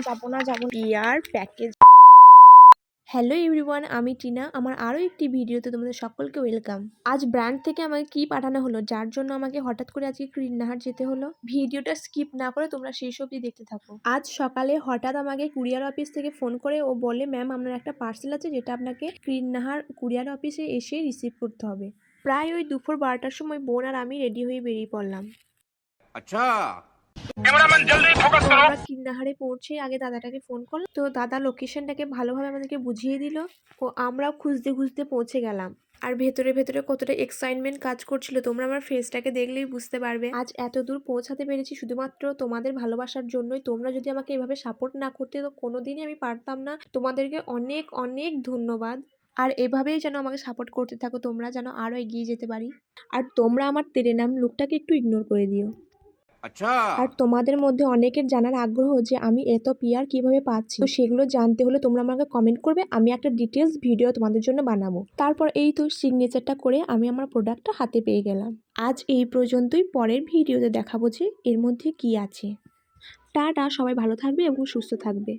যাবো peer package. Hello everyone, আমি টিনা। আমার আরও একটি ভিডিওতে তোমাদের সকলকে ওয়েলকাম। আজ ব্র্যান্ড থেকে আমাকে কি পাঠানো হলো, যার জন্য আমাকে হঠাৎ করে আজকে কৃষ্ণনাহার যেতে হলো। ভিডিওটা স্কিপ না করে তোমরা শেষ অবধি দেখতে থাকো। আজ সকালে হঠাৎ আমাকে কুরিয়ার অফিস থেকে ফোন করে ও বলে, ম্যাম আপনার একটা পার্সেল আছে যেটা আপনাকে কৃষ্ণনাহার কুরিয়ার অফিসে এসে রিসিভ করতে হবে। প্রায় ওই দুপুর 12টার সময় বোন আর আমি রেডি হয়ে বেরিয়ে পড়লাম। আচ্ছা, আমরা কৃষ্ণনাহারে পৌঁছে আগে দাদাটাকে ফোন করলাম, তো দাদা লোকেশনটাকে ভালোভাবে আমাদেরকে বুঝিয়ে দিল ও আমরাও খুঁজতে খুঁজতে পৌঁছে গেলাম। আর ভেতরে ভেতরে কতটা এক্সাইটমেন্ট কাজ করছিল তোমরা আমার ফেসটাকে দেখলেই বুঝতে পারবে। আজ এত দূর পৌঁছাতে পেরেছি শুধুমাত্র তোমাদের ভালোবাসার জন্যই। তোমরা যদি আমাকে এভাবে সাপোর্ট না করতে তো কোনোদিনই আমি পারতাম না। তোমাদেরকে অনেক অনেক ধন্যবাদ। আর এভাবেই যেন আমাকে সাপোর্ট করতে থাকো, তোমরা যেন আরও এগিয়ে যেতে পারি। আর তোমরা আমার তেরে নাম লুকটাকে একটু ইগনোর করে দিও। আচ্ছা। আর তোমাদের মধ্যে অনেকের জানার আগ্রহ যে আমি এত পিয়ার কিভাবে পাচ্ছি, তো সেগুলো জানতে হলে তোমরা আমাকে কমেন্ট করবে, আমি একটা ডিটেলস ভিডিও তোমাদের জন্য বানাবো। তারপর এই তো সিগনেচারটা করে আমি আমার প্রোডাক্টটা হাতে পেয়ে গেলাম। আজ এই পর্যন্তই, পরের ভিডিওতে দেখাবো যে এর মধ্যে কি আছে। টাটা, সবাই ভালো থাকবে এবং সুস্থ থাকবে।